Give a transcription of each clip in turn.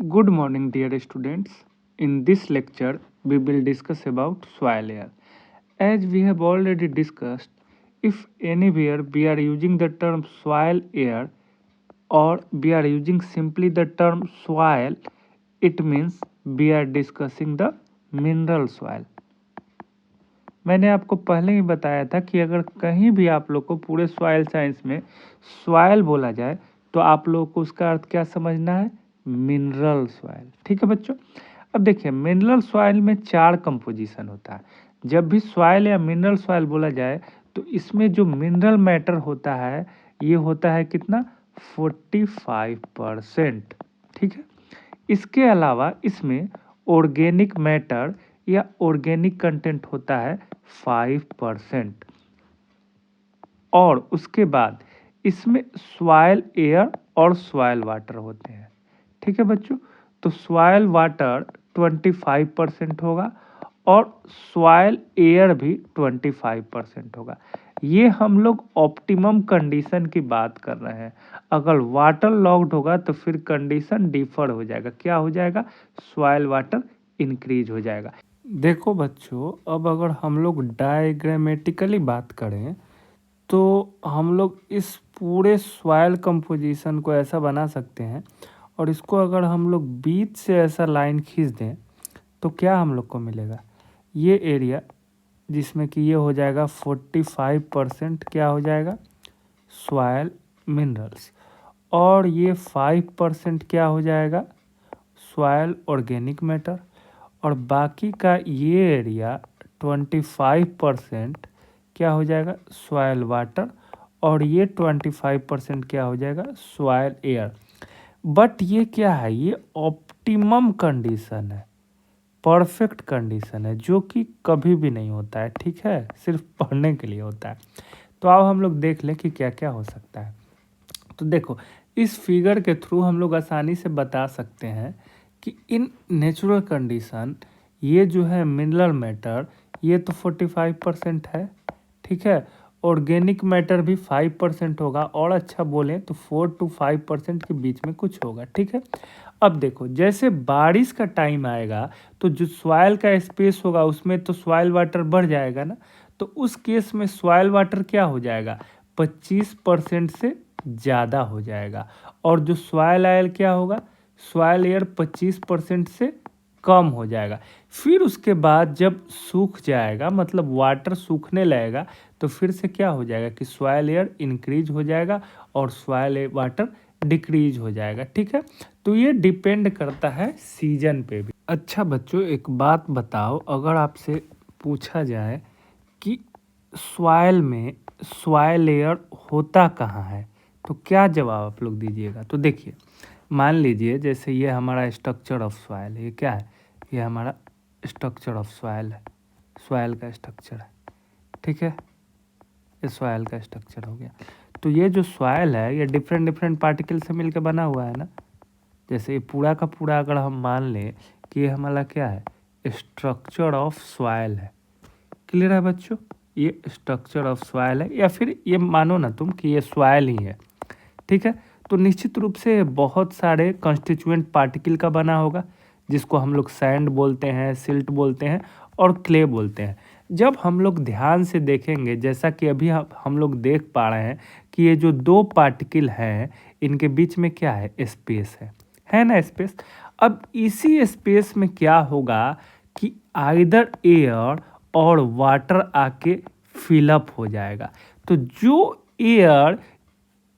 Good morning, dear students. In this lecture, we will discuss about soil air. As we have already discussed, if anywhere we are using the term soil air or we are using simply the term soil, it means we are discussing the mineral soil. मैंने आपको पहले ही बताया था कि अगर कहीं भी आप लोग को पूरे सॉइल साइंस में सॉइल बोला जाए तो आप लोगों को उसका अर्थ क्या समझना है? Mineral soil. ठीक है बच्चों। अब देखिए, मिनरल सॉइल में 4 कंपोजिशन होता है। जब भी सॉइल या मिनरल सॉइल बोला जाए तो इसमें जो मिनरल मैटर होता है ये होता है कितना? 45%। ठीक है। इसके अलावा इसमें ऑर्गेनिक मैटर या ऑर्गेनिक कंटेंट होता है 5%। और उसके बाद इसमें सॉइल एयर और सॉइल वाटर होते हैं। ठीक है बच्चों। तो सॉइल वाटर 25% होगा और सॉइल एयर भी 25% होगा। ये हम लोग ऑप्टिमम कंडीशन की बात कर रहे हैं। अगर वाटर लॉक्ड होगा तो फिर कंडीशन डिफर हो जाएगा। क्या हो जाएगा? सॉइल वाटर इंक्रीज हो जाएगा। देखो बच्चों, अब अगर हम लोग डायग्रामेटिकली बात करें तो हम लोग इस पूरे सॉइल कंपोजिशन को ऐसा बना सकते हैं और इसको अगर हम लोग बीच से ऐसा लाइन खींच दें तो क्या हम लोग को मिलेगा? ये एरिया जिसमें कि ये हो जाएगा 45% क्या हो जाएगा? Soil minerals. और ये 5% क्या हो जाएगा? Soil organic matter. और बाकी का ये एरिया 25% क्या हो जाएगा? Soil water. और ये 25% क्या हो जाएगा? Soil air. बट ये क्या है? ये ऑप्टिमम कंडीशन है, परफेक्ट कंडीशन है, जो कि कभी भी नहीं होता है। ठीक है, सिर्फ पढ़ने के लिए होता है। तो अब हम लोग देख लें कि क्या क्या हो सकता है। तो देखो, इस फिगर के थ्रू हम लोग आसानी से बता सकते हैं कि इन नेचुरल कंडीशन ये जो है मिनरल मैटर ये तो 45% है। ठीक है। ऑर्गेनिक मैटर भी 5% होगा और अच्छा बोलें तो 4 to 5% के बीच में कुछ होगा। ठीक है। अब देखो, जैसे बारिश का टाइम आएगा तो जो सॉइल का स्पेस होगा उसमें तो सॉइल वाटर बढ़ जाएगा ना। तो उस केस में सॉइल वाटर क्या हो जाएगा? 25% से ज़्यादा हो जाएगा। और जो सॉइल एयर क्या होगा? सॉइल एयर 25% से कम हो जाएगा। फिर उसके बाद जब सूख जाएगा, मतलब वाटर सूखने लगेगा, तो फिर से क्या हो जाएगा कि सॉइल एयर इंक्रीज हो जाएगा और सॉइल वाटर डिक्रीज हो जाएगा। ठीक है। तो ये डिपेंड करता है सीजन पे भी। अच्छा बच्चों, एक बात बताओ, अगर आपसे पूछा जाए कि सॉइल में सॉइल एयर होता कहाँ है तो क्या जवाब आप लोग दीजिएगा? तो देखिए, मान लीजिए जैसे ये हमारा स्ट्रक्चर ऑफ सॉइल है। ये क्या है? ये हमारा स्ट्रक्चर ऑफ सॉइल है, सॉइल का स्ट्रक्चर है। ठीक है, ये सॉइल का स्ट्रक्चर हो गया। तो ये जो सॉइल है ये डिफरेंट डिफरेंट पार्टिकल से मिलकर बना हुआ है ना। जैसे ये पूरा का पूरा अगर हम मान लें कि ये हमारा क्या है? स्ट्रक्चर ऑफ सॉइल है। क्लियर है बच्चों? ये स्ट्रक्चर ऑफ सॉइल है, या फिर ये मानो ना तुम कि ये सॉइल ही है। ठीक है। तो निश्चित रूप से बहुत सारे कंस्टिट्यूएंट पार्टिकल का बना होगा, जिसको हम लोग सैंड बोलते हैं, सिल्ट बोलते हैं और क्ले बोलते हैं। जब हम लोग ध्यान से देखेंगे, जैसा कि अभी हम लोग देख पा रहे हैं कि ये जो 2 पार्टिकल हैं इनके बीच में क्या है? स्पेस है ना, स्पेस। अब इसी स्पेस में क्या होगा कि आइदर एयर और वाटर आके फिलअप हो जाएगा। तो जो एयर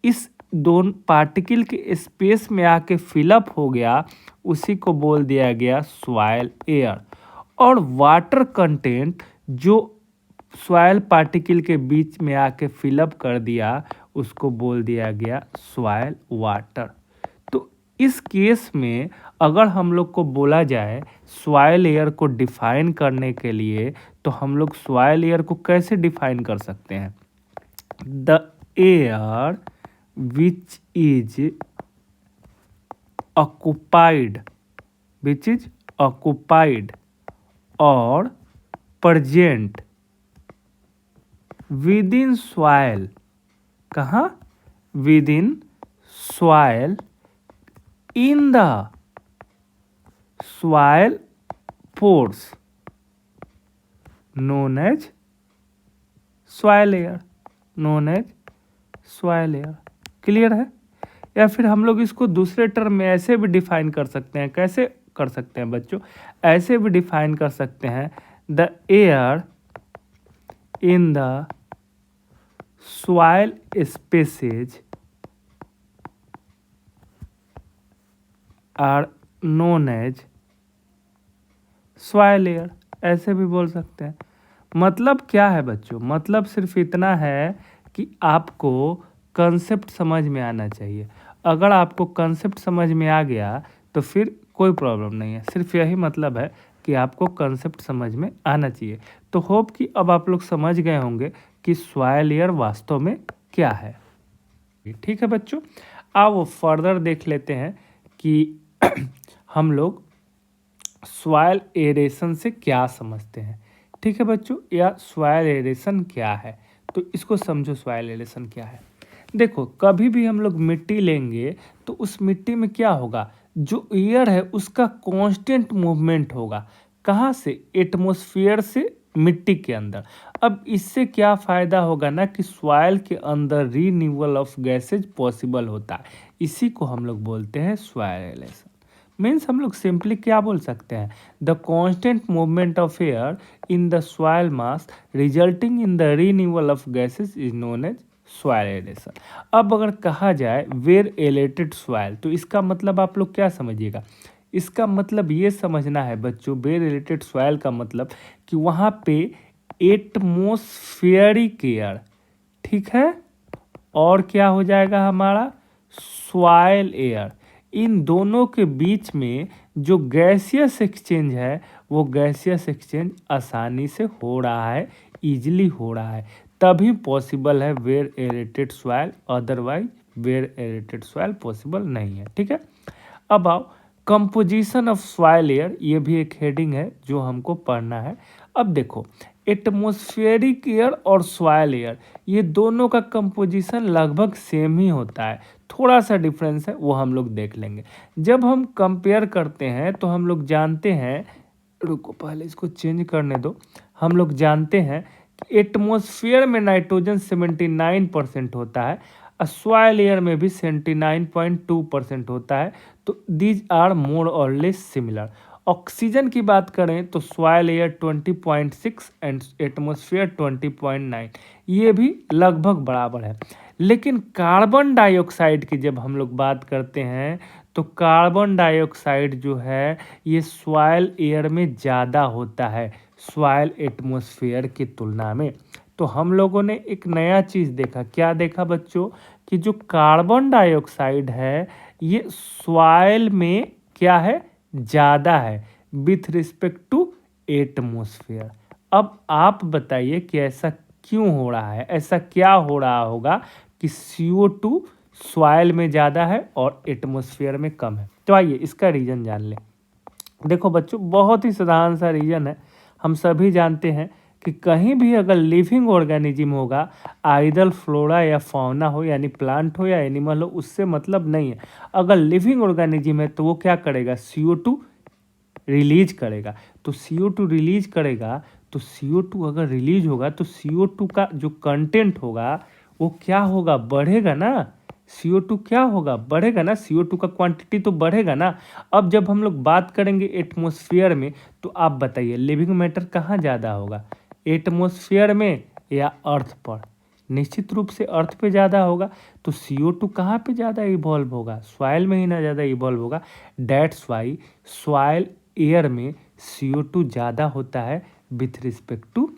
इस दोनों पार्टिकल के स्पेस में आके फिलअप हो गया उसी को बोल दिया गया सॉइल एयर। और वाटर कंटेंट जो सॉइल पार्टिकल के बीच में आके फिलअप कर दिया उसको बोल दिया गया सॉइल वाटर। तो इस केस में अगर हम लोग को बोला जाए सॉइल एयर को डिफाइन करने के लिए तो हम लोग सॉइल एयर को कैसे डिफाइन कर सकते हैं? The air which is occupied or present within soil। कहाँ? within soil in the soil pores known as soil layer, known as soil layer। Clear है? या फिर हम लोग इसको दूसरे टर्म में ऐसे भी डिफाइन कर सकते हैं। कैसे कर सकते हैं बच्चों? ऐसे भी डिफाइन कर सकते हैं, the air in the soil species are known as soil layer। ऐसे भी बोल सकते हैं। मतलब क्या है बच्चों? मतलब सिर्फ इतना है कि आपको कंसेप्ट समझ में आना चाहिए। अगर आपको कंसेप्ट समझ में आ गया तो फिर कोई प्रॉब्लम नहीं है। सिर्फ यही मतलब है कि आपको कंसेप्ट समझ में आना चाहिए। तो होप कि अब आप लोग समझ गए होंगे कि सॉइल लेयर वास्तव में क्या है। ठीक है बच्चों, अब फर्दर देख लेते हैं कि हम लोग सॉइल एरेशन से क्या समझते हैं। ठीक है बच्चों, या सॉइल एरेशन क्या है, तो इसको समझो। सॉइल एरेशन क्या है? देखो, कभी भी हम लोग मिट्टी लेंगे तो उस मिट्टी में क्या होगा? जो एयर है उसका कांस्टेंट मूवमेंट होगा। कहाँ से? एटमॉस्फेयर से मिट्टी के अंदर। अब इससे क्या फ़ायदा होगा ना कि सॉइल के अंदर रीन्यूअल ऑफ गैसेज पॉसिबल होता है। इसी को हम लोग बोलते हैं सॉइल एरेशन। मीन्स हम लोग सिंपली क्या बोल सकते हैं? The constant movement of air in the soil mass resulting in the renewal of gases is known as soil aeration. अब अगर कहा जाए वेर एलेटेड सॉइल, तो इसका मतलब आप लोग क्या समझिएगा? इसका मतलब ये समझना है बच्चों, वेर एलेटेड सॉइल का मतलब कि वहाँ पे एटमॉस्फेरिक एयर, ठीक है, और क्या हो जाएगा हमारा? Soil air. इन दोनों के बीच में जो गैसियस एक्सचेंज है वो गैसियस एक्सचेंज आसानी से हो रहा है, इजीली हो रहा है, तभी पॉसिबल है well aerated soil. Otherwise well aerated soil possible नहीं है। ठीक है, अब आओ कंपोजिशन ऑफ सॉइल एयर, ये भी एक हेडिंग है जो हमको पढ़ना है। अब देखो, एटमॉस्फेरिक एयर और सॉइल एयर ये दोनों का कंपोजिशन लगभग सेम ही होता है। थोड़ा सा डिफरेंस है, वो हम लोग देख लेंगे। जब हम कंपेयर करते हैं तो हम लोग जानते हैं, रुको पहले इसको चेंज करने दो। हम लोग जानते हैं कि एटमॉस्फेयर में नाइट्रोजन 79% होता है, सॉइल एयर में भी 79.2% होता है। तो दीज आर मोर और लेस सिमिलर। ऑक्सीजन की बात करें तो सॉइल एयर 20.6 एंड एटमॉस्फेयर 20.9, ये भी लगभग बराबर है। लेकिन कार्बन डाइऑक्साइड की जब हम लोग बात करते हैं तो कार्बन डाइऑक्साइड जो है ये सॉइल एयर में ज़्यादा होता है सॉइल एटमॉस्फेयर की तुलना में। तो हम लोगों ने एक नया चीज़ देखा। क्या देखा बच्चों? कि जो कार्बन डाइऑक्साइड है ये सॉइल में क्या है? ज़्यादा है विथ रिस्पेक्ट टू एटमॉस्फेयर। अब आप बताइए कि ऐसा क्यों हो रहा है? ऐसा क्या हो रहा होगा कि CO2 सॉइल में ज़्यादा है और एटमॉस्फेयर में कम है? तो आइए इसका रीज़न जान लें। देखो बच्चों, बहुत ही साधारण सा रीज़न है। हम सभी जानते हैं कि कहीं भी अगर लिविंग ऑर्गेनिज्म होगा, आइदर फ्लोरा या फौना हो, यानी प्लांट हो या एनिमल हो, उससे मतलब नहीं है। अगर लिविंग ऑर्गेनिज्म है तो वो क्या करेगा? CO2 रिलीज करेगा। तो CO2 रिलीज करेगा, तो CO2 अगर रिलीज होगा तो CO2 का जो कंटेंट होगा वो क्या होगा? बढ़ेगा ना। CO2 क्या होगा? बढ़ेगा ना। CO2 का क्वांटिटी तो बढ़ेगा ना। अब जब हम लोग बात करेंगे एटमॉस्फेयर में, तो आप बताइए लिविंग मैटर कहाँ ज़्यादा होगा? एटमॉस्फेयर में या अर्थ पर? निश्चित रूप से अर्थ पे ज़्यादा होगा। तो CO2 कहाँ पे ज़्यादा इवॉल्व होगा? सॉइल में ही ना ज़्यादा इवॉल्व होगा। डेट्स वाई सॉइल एयर में CO2 ज़्यादा होता है with respect to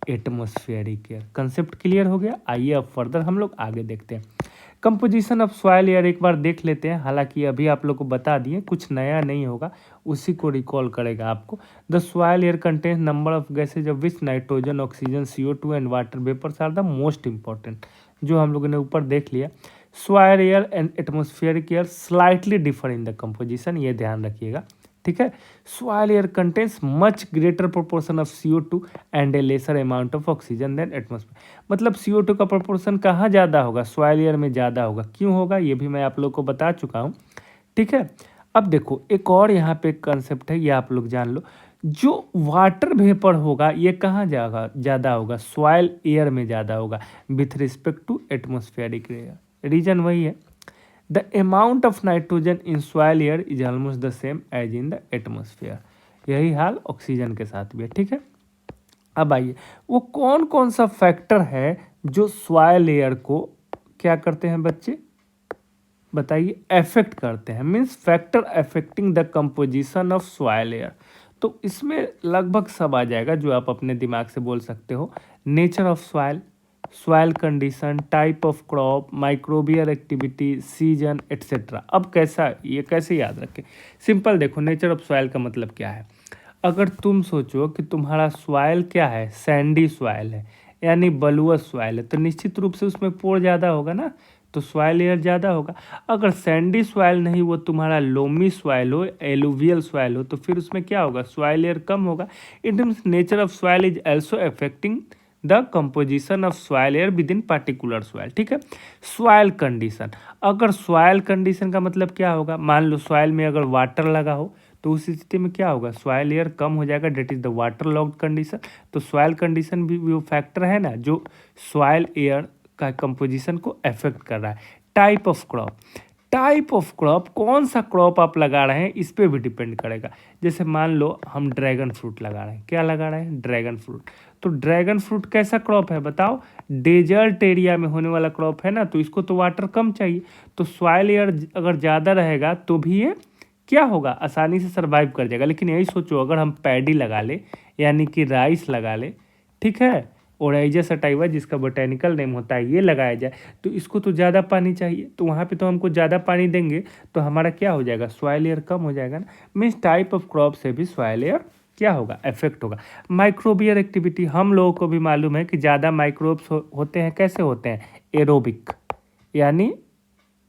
atmospheric air. Concept clear हो गया? आइए अब फर्दर हम लोग आगे देखते हैं। कंपोजिशन ऑफ सॉइल एयर एक बार देख लेते हैं। हालांकि अभी आप लोग को बता दिए, कुछ नया नहीं होगा, उसी को रिकॉल करेगा आपको। The soil air contains number of gases of which nitrogen, oxygen, CO2 and water vapours are the most important, जो हम लोगों ने ऊपर देख लिया। Soil air and atmospheric air slightly differ in the composition, ये ध्यान रखिएगा। ठीक है, soil air contains much greater proportion of CO2 and a lesser amount of oxygen than atmosphere. मतलब CO2 का प्रोपोर्शन कहाँ ज़्यादा होगा? सॉइल एयर में ज़्यादा होगा। क्यों होगा? ये भी मैं आप लोग को बता चुका हूँ। ठीक है, अब देखो एक और यहाँ पे कंसेप्ट है, ये आप लोग जान लो। जो वाटर वेपर होगा ये कहाँ जाएगा, ज़्यादा होगा सॉइल एयर में ज़्यादा होगा with respect to atmospheric air. Reason वही है, the amount of nitrogen in soil air is almost the same as in the atmosphere. यही हाल ऑक्सीजन के साथ भी है, ठीक है। अब आइए, वो कौन कौन सा फैक्टर है जो सॉइल एयर को क्या करते हैं बच्चे, बताइए, अफेक्ट करते हैं, means factor affecting the composition of soil air. तो इसमें लगभग सब आ जाएगा जो आप अपने दिमाग से बोल सकते हो। Nature of soil, soil condition, type of crop, microbial activity, season etcetera. अब कैसा, ये कैसे याद रखें, सिंपल देखो, नेचर ऑफ सॉइल का मतलब क्या है। अगर तुम सोचो कि तुम्हारा सॉइल क्या है, सैंडी सॉइल है यानी बलुअस सॉइल है, तो निश्चित रूप से उसमें पोर ज़्यादा होगा ना, तो सॉइल एयर ज़्यादा होगा। अगर सैंडी सॉइल नहीं, वो तुम्हारा लोमी सॉइल हो, एलुवियल सॉइल हो, तो फिर उसमें क्या होगा, सॉइल एयर कम होगा। It means nature of soil is also affecting the composition of soil air with in particular soil, ठीक है। सॉइल कंडीशन, अगर सॉइल कंडीशन का मतलब क्या होगा, मान लो सॉइल में अगर वाटर लगा हो तो उस स्थिति में क्या होगा, सॉइल एयर कम हो जाएगा, that is the water logged condition. तो सॉइल कंडीशन भी वो फैक्टर है ना जो सॉइल एयर का कंपोजिशन को अफेक्ट कर रहा है। Type of crop, type of crop, कौन सा क्रॉप आप लगा रहे हैं इस पे भी डिपेंड करेगा। जैसे मान लो हम ड्रैगन फ्रूट लगा रहे हैं, क्या लगा रहे हैं, ड्रैगन फ्रूट। तो ड्रैगन फ्रूट कैसा क्रॉप है बताओ, डेजर्ट एरिया में होने वाला क्रॉप है ना, तो इसको तो वाटर कम चाहिए। तो सॉइल एयर अगर ज़्यादा रहेगा तो भी ये क्या होगा, आसानी से सर्वाइव कर जाएगा। लेकिन यही सोचो अगर हम पैडी लगा ले यानी कि राइस लगा ले, ठीक है, ओराइजा सटाइवा जिसका बोटेनिकल नेम होता है, ये लगाया जाए तो इसको तो ज़्यादा पानी चाहिए, तो वहाँ पे तो हमको ज़्यादा पानी देंगे तो हमारा क्या हो जाएगा, सॉइल एयर कम हो जाएगा ना। मीन्स टाइप ऑफ क्रॉप से भी सॉइल एयर क्या होगा, इफेक्ट होगा। माइक्रोबियल एक्टिविटी, हम लोगों को भी मालूम है कि ज़्यादा माइक्रोब्स होते हैं, कैसे होते हैं, एरोबिक यानी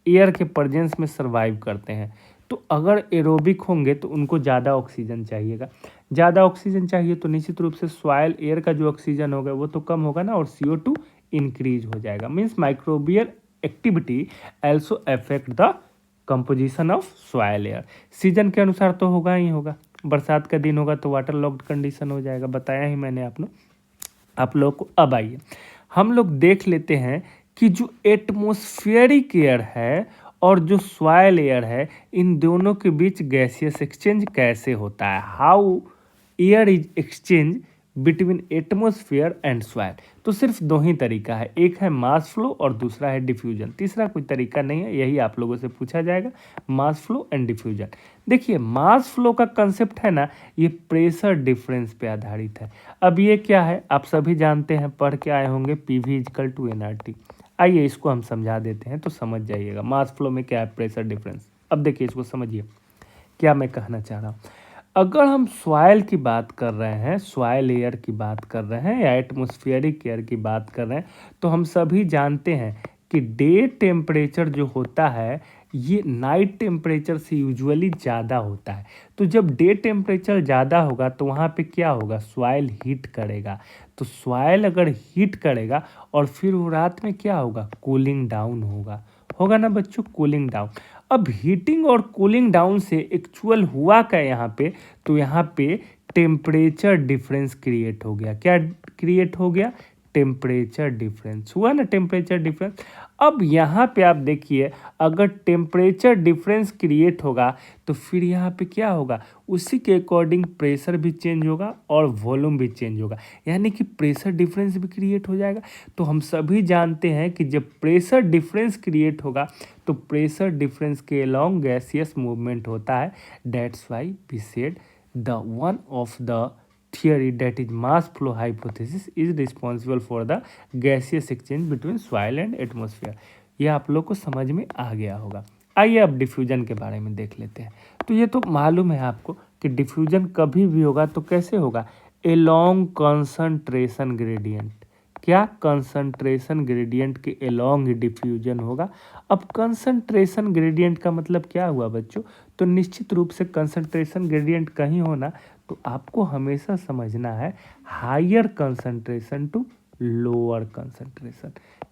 एयर के प्रेजेंस में सर्वाइव करते हैं। तो अगर एरोबिक होंगे तो उनको ज़्यादा ऑक्सीजन चाहिएगा, ज़्यादा ऑक्सीजन चाहिए तो निश्चित रूप से सॉइल एयर का जो ऑक्सीजन होगा वो तो कम होगा ना, और CO2 इंक्रीज हो जाएगा। Means microbial activity also affect the composition of soil air. Season के अनुसार तो होगा ही होगा, बरसात का दिन होगा तो वाटर लॉक्ड कंडीशन हो जाएगा, बताया ही मैंने आप लोग को। अब आइए हम लोग देख लेते हैं कि जो एटमॉस्फेरिक एयर है और जो सॉइल एयर है, इन दोनों के बीच गैसियस एक्सचेंज कैसे होता है, how air is exchange between atmosphere and soil. तो सिर्फ दो ही तरीका है, एक है मास फ्लो और दूसरा है डिफ्यूजन, तीसरा कोई तरीका नहीं है, यही आप लोगों से पूछा जाएगा, मास फ्लो एंड डिफ्यूजन। देखिए मास फ्लो का कंसेप्ट है ना, ये प्रेशर डिफरेंस पे आधारित है। अब ये क्या है, आप सभी जानते हैं, पढ़ के आए होंगे, PV इक्वल टू nRT। आइए इसको हम समझा देते हैं तो समझ जाइएगा मास फ्लो में क्या है, प्रेशर डिफरेंस। अब देखिए इसको समझिए क्या मैं कहना चाह रहा हूँ। अगर हम सॉइल की बात कर रहे हैं, सॉइल एयर की बात कर रहे हैं या एटमॉस्फेरिक एयर की बात कर रहे हैं, तो हम सभी जानते हैं कि डे टेम्परेचर जो होता है ये नाइट टेम्परेचर से यूजुअली ज़्यादा होता है। तो जब डे टेम्परेचर ज़्यादा होगा तो वहाँ पे क्या होगा, सॉइल हीट करेगा। तो सॉइल अगर हीट करेगा और फिर वो रात में क्या होगा, कूलिंग डाउन होगा, होगा ना बच्चों, कूलिंग डाउन। अब हीटिंग और कूलिंग डाउन से एक्चुअल हुआ क्या यहाँ पे, तो यहाँ पे टेम्परेचर डिफरेंस क्रिएट हो गया। क्या क्रिएट हो गया, टेम्परेचर डिफरेंस हुआ ना, टेम्परेचर डिफरेंस। अब यहाँ पे आप देखिए अगर टेम्परेचर डिफरेंस क्रिएट होगा तो फिर यहाँ पे क्या होगा, उसी के अकॉर्डिंग प्रेशर भी चेंज होगा और वॉल्यूम भी चेंज होगा, यानी कि प्रेशर डिफरेंस भी क्रिएट हो जाएगा। तो हम सभी जानते हैं कि जब प्रेशर डिफरेंस क्रिएट होगा तो प्रेशर डिफरेंस के अलॉन्ग गैसियस मूवमेंट होता है। That's why we said the one of the theory, that is mass flow hypothesis, is responsible for the gaseous exchange between soil and atmosphere। ये आप लोग को समझ में आ गया होगा। आइए अब डिफ्यूजन के बारे में देख लेते हैं। तो ये तो मालूम है आपको कि डिफ्यूजन कभी भी होगा तो कैसे होगा, along concentration gradient। क्या, कंसंट्रेशन ग्रेडियंट के अलोंग डिफ्यूजन होगा। अब कंसंट्रेशन ग्रेडियंट का मतलब क्या हुआ बच्चों, तो निश्चित रूप से कंसंट्रेशन ग्रेडियंट कहीं होना तो आपको हमेशा समझना है higher concentration to lower concentration,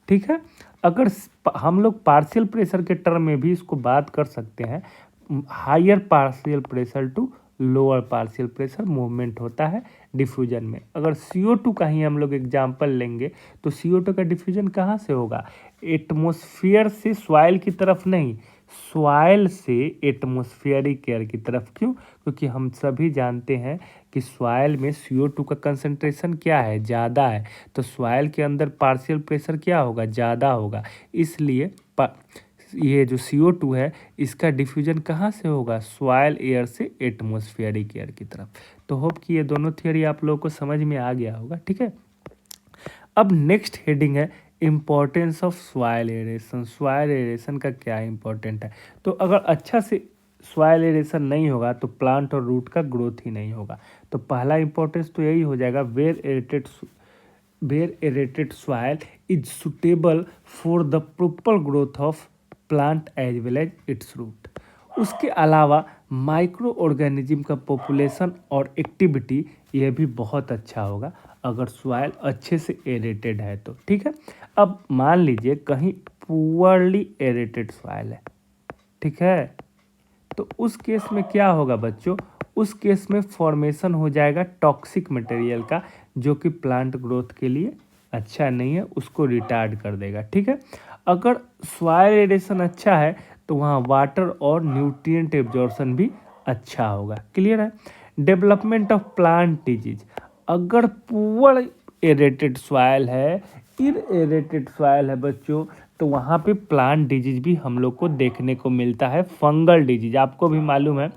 ठीक है। अगर हम लोग पार्शियल प्रेशर के टर्म में भी इसको बात कर सकते हैं, higher partial pressure to lower partial pressure movement होता है डिफ्यूजन में। अगर CO2 का ही हम लोग एग्जाम्पल लेंगे तो CO2 का डिफ्यूजन कहाँ से होगा? एटमॉस्फेयर से सॉइल की तरफ नहीं, सॉइल से एटमॉस्फेरिक एयर की तरफ। क्यों? क्योंकि हम सभी जानते हैं कि सॉइल में CO2 का कंसंट्रेशन क्या है? ज़्यादा है। तो सॉइल के अंदर पार्शियल प्रेशर क्या होगा? ज़्यादा होगा। इसलिए ये जो CO2 है इसका डिफ्यूजन कहाँ से होगा? सॉइल एयर से एटमॉस्फेरिक एयर की तरफ। तो होप कि ये दोनों थियरी आप लोगों को समझ में आ गया होगा। ठीक है, अब नेक्स्ट हेडिंग है importance of soil aeration. Soil aeration का क्या इम्पोर्टेंट है? तो अगर अच्छा से सॉइल एरेशन नहीं होगा तो प्लांट और रूट का ग्रोथ ही नहीं होगा। तो पहला इंपॉर्टेंस तो यही हो जाएगा, well aerated soil is suitable for the proper growth of plant as well as its root. उसके अलावा माइक्रो ऑर्गेनिज्म का पॉपुलेशन और एक्टिविटी यह भी बहुत अच्छा होगा अगर सॉइल अच्छे से एरेटेड है तो। ठीक है, अब मान लीजिए कहीं पुअरली एरेटेड सॉइल है, ठीक है, तो उस केस में क्या होगा बच्चों? उस केस में फॉर्मेशन हो जाएगा टॉक्सिक मटेरियल का, जो कि प्लांट ग्रोथ के लिए अच्छा नहीं है, उसको रिटार्ड कर देगा। ठीक है, अगर सॉइल एरेशन अच्छा है तो वहाँ वाटर और न्यूट्रिएंट एब्जॉर्प्शन भी अच्छा होगा। क्लियर है? डेवलपमेंट ऑफ प्लांट डिजीज, अगर पुअर एरेटेड सॉइल है, इनएरेटेड सॉइल है बच्चों, तो वहाँ पे प्लांट डिजीज भी हम लोग को देखने को मिलता है। फंगल डिजीज, आपको भी मालूम है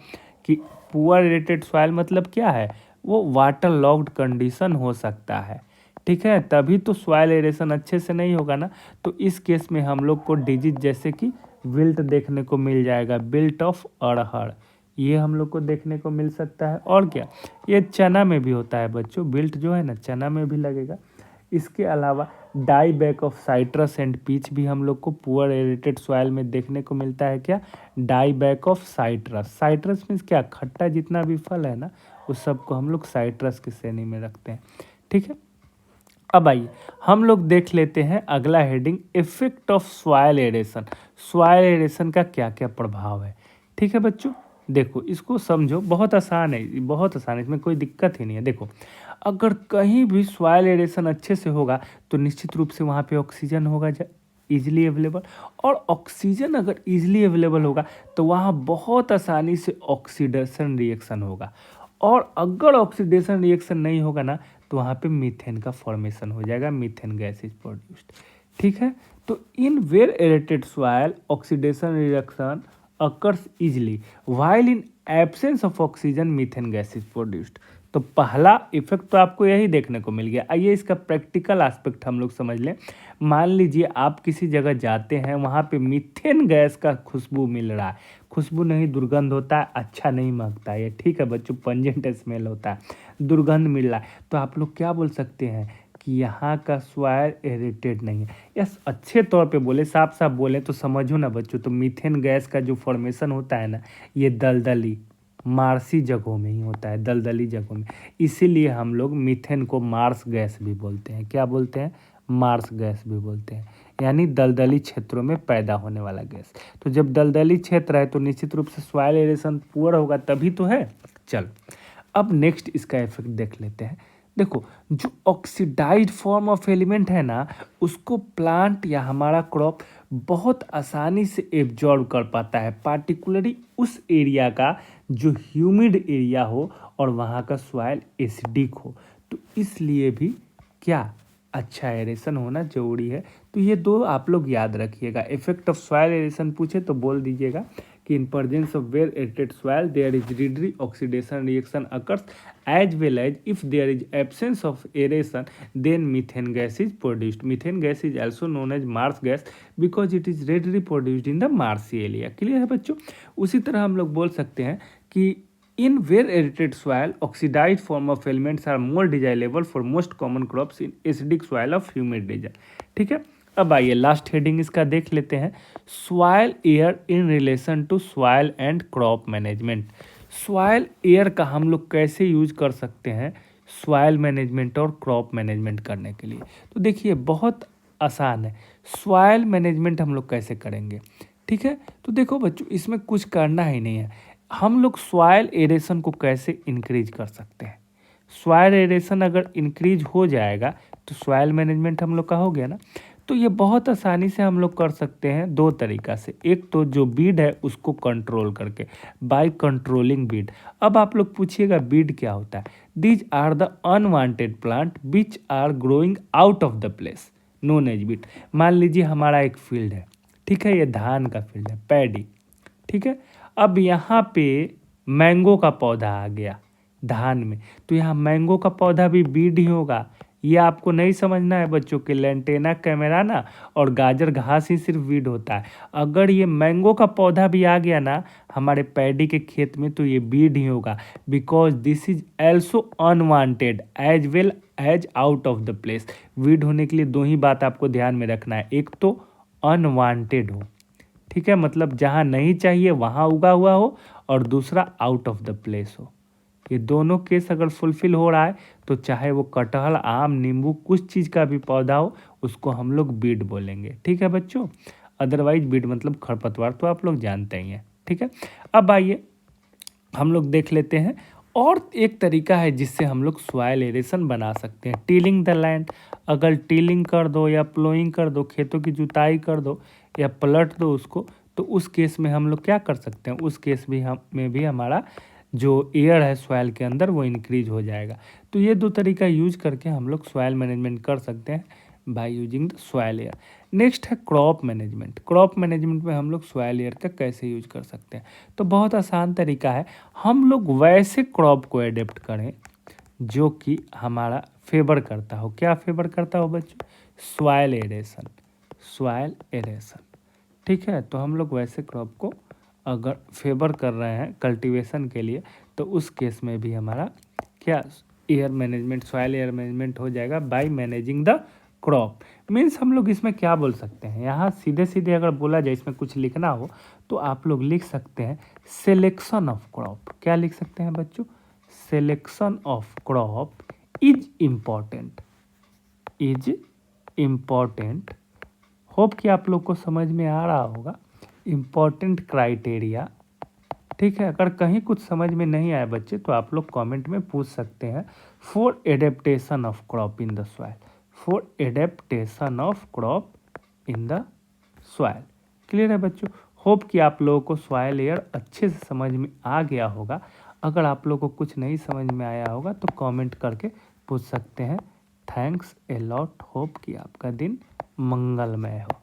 कि पुअर एरेटेड सॉइल मतलब क्या है? वो वाटर लॉक्ड कंडीशन हो सकता है। ठीक है, तभी तो सॉइल एरेशन अच्छे से नहीं होगा ना। तो इस केस में हम लोग को डिजीज जैसे कि विल्ट देखने को मिल जाएगा, विल्ट ऑफ अरहर, ये हम लोग को देखने को मिल सकता है। और क्या, ये चना में भी होता है बच्चों, विल्ट जो है ना चना में भी लगेगा। इसके अलावा die back of citrus and peach भी हम लोग को पुअर एरेटेड सॉइल में देखने को मिलता है। क्या? Die back of citrus. Citrus means क्या? खट्टा जितना भी फल है ना, उस सबको हम लोग साइट्रस की श्रेणी में रखते हैं। ठीक है, अब आइए हम लोग देख लेते हैं अगला heading, effect of soil aeration. Soil aeration का क्या क्या प्रभाव है? ठीक है बच्चों, देखो इसको समझो, बहुत आसान है, बहुत आसान है, इसमें कोई दिक्कत ही नहीं है। देखो, अगर कहीं भी सॉइल एरेशन अच्छे से होगा तो निश्चित रूप से वहाँ पे ऑक्सीजन होगा ईजिली अवेलेबल, और ऑक्सीजन अगर ईजिली अवेलेबल होगा तो वहाँ बहुत आसानी से ऑक्सीडेशन रिएक्शन होगा। और अगर ऑक्सीडेशन रिएक्शन नहीं होगा ना तो वहाँ पे मीथेन का फॉर्मेशन हो जाएगा, मीथेन गैस इज प्रोड्यूस्ड। ठीक है, तो in well aerated soil oxidation reaction occurs easily while in absence of oxygen methane gas is produced. तो पहला इफेक्ट तो आपको यही देखने को मिल गया। आइए इसका प्रैक्टिकल एस्पेक्ट हम लोग समझ लें। मान लीजिए आप किसी जगह जाते हैं, वहाँ पे मीथेन गैस का खुशबू मिल रहा है, खुशबू नहीं दुर्गंध होता है, अच्छा नहीं महकता है, ठीक है बच्चों, पंजेंट स्मेल होता है, दुर्गंध मिल रहा है, तो आप लोग क्या बोल सकते हैं कि यहाँ का सॉइल एरेटेड नहीं है। यस, अच्छे तौर पे बोले, साफ साफ बोले तो समझो ना बच्चों, तो मीथेन गैस का जो फॉर्मेशन होता है ना, ये दलदली मार्सी जगहों में ही होता है, दलदली जगहों में। इसीलिए हम लोग मीथेन को मार्स गैस भी बोलते हैं। क्या बोलते हैं? मार्स गैस भी बोलते हैं, यानी दलदली क्षेत्रों में पैदा होने वाला गैस। तो जब दलदली क्षेत्र है तो निश्चित रूप से सॉइल एरेशन पुअर होगा, तभी तो है। चल, अब नेक्स्ट इसका इफेक्ट देख लेते हैं। देखो, जो ऑक्सीडाइज्ड फॉर्म ऑफ एलिमेंट है ना, उसको प्लांट या हमारा क्रॉप बहुत आसानी से एब्जॉर्ब कर पाता है, पार्टिकुलरली उस एरिया का जो ह्यूमिड एरिया हो और वहाँ का सॉइल एसिडिक हो। तो इसलिए भी क्या अच्छा एरेशन होना जरूरी है। तो ये दो आप लोग याद रखिएगा। इफेक्ट ऑफ सॉइल एरेशन पूछे तो बोल दीजिएगा कि in presence of well aerated soil there is readily oxidation reaction occurs as well as if there is absence of aeration then methane gas is produced. Methane gas is also known as Mars gas because it is readily produced in the Marsi area. Clear है बच्चों? उसी तरह हम लोग बोल सकते हैं कि in well aerated soil oxidized form of elements are more desirable for most common crops in acidic soil of humid region. ठीक है, अब आइए लास्ट हेडिंग इसका देख लेते हैं, soil air in relation to soil and crop management. Soil air का हम लोग कैसे यूज कर सकते हैं सॉइल मैनेजमेंट और क्रॉप मैनेजमेंट करने के लिए? तो देखिए बहुत आसान है। सॉइल मैनेजमेंट हम लोग कैसे करेंगे? ठीक है। तो देखो बच्चों, इसमें कुछ करना ही नहीं है। हम लोग सॉइल एरेशन को कैसे इंक्रीज कर सकते हैं? सॉइल एरेशन अगर इंक्रीज हो जाएगा तो सॉइल मैनेजमेंट हम लोग का हो गया ना। तो ये बहुत आसानी से हम लोग कर सकते हैं दो तरीका से। एक तो जो बीड है उसको कंट्रोल करके, बाय कंट्रोलिंग बीड। अब आप लोग पूछिएगा बीड क्या होता है? These are the unwanted plant which are growing out of the place known as weed. मान लीजिए हमारा एक फील्ड है, ठीक है, ये धान का फील्ड है, पैडी, ठीक है। अब यहाँ पे मैंगो का पौधा आ गया धान में, तो यहाँ मैंगो का पौधा भी बीड ही होगा। ये आपको नहीं समझना है बच्चों के लेंटेना कैमरा ना और गाजर घास ही सिर्फ बीड होता है। अगर ये मैंगो का पौधा भी आ गया ना हमारे पैडी के खेत में तो ये बीड ही होगा, because this is also unwanted as well as out of the place. Weed होने के लिए दो ही बात आपको ध्यान में रखना है, एक तो अनवांटेड हो, ठीक है, मतलब जहाँ नहीं चाहिए वहाँ उगा हुआ हो, और दूसरा आउट ऑफ द प्लेस हो। ये दोनों केस अगर फुलफिल हो रहा है तो चाहे वो कटहल, आम, नींबू, कुछ चीज़ का भी पौधा हो उसको हम लोग बीड बोलेंगे, ठीक है बच्चों। अदरवाइज बीड मतलब खरपतवार तो आप लोग जानते ही हैं, ठीक है। अब आइए हम लोग देख लेते हैं और एक तरीका है जिससे हम लोग सॉइल एरेशन बना सकते हैं, टीलिंग द लैंड। अगर टीलिंग कर दो या प्लोइंग कर दो, खेतों की जुताई कर दो या पलट दो उसको, तो उस केस में हम लोग क्या कर सकते हैं? उस केस में भी हमारा जो एयर है सॉइल के अंदर वो इंक्रीज हो जाएगा। तो ये दो तरीका यूज करके हम लोग सॉइल मैनेजमेंट कर सकते हैं by using the soil air. Next है क्रॉप मैनेजमेंट। क्रॉप मैनेजमेंट में हम लोग सॉइल एयर का कैसे यूज कर सकते हैं? तो बहुत आसान तरीका है, हम लोग वैसे क्रॉप को एडेप्ट करें जो कि हमारा फेवर करता हो। क्या फेवर करता हो बच्चों? सॉइल एरेशन, सॉइल एरेशन, ठीक है। तो हम लोग वैसे क्रॉप को अगर फेवर कर रहे हैं कल्टीवेशन के लिए तो उस केस में भी हमारा क्या air management, soil air management हो जाएगा by managing the crop. Means हम लोग इसमें क्या बोल सकते हैं, यहाँ सीधे सीधे अगर बोला जाए, इसमें कुछ लिखना हो तो आप लोग लिख सकते हैं सिलेक्शन ऑफ क्रॉप। क्या लिख सकते हैं बच्चों? Selection of crop is important, is important. Hope कि आप लोग को समझ में आ रहा होगा। इम्पॉर्टेंट क्राइटेरिया, ठीक है। अगर कहीं कुछ समझ में नहीं आया बच्चे तो आप लोग कमेंट में पूछ सकते हैं। For adaptation of crop in the soil, for adaptation of crop in the soil. Clear है बच्चों? होप कि आप लोगों को सॉइल एयर अच्छे से समझ में आ गया होगा। अगर आप लोगों को कुछ नहीं समझ में आया होगा तो कमेंट करके पूछ सकते हैं। Thanks a lot. होप कि आपका दिन मंगलमय हो।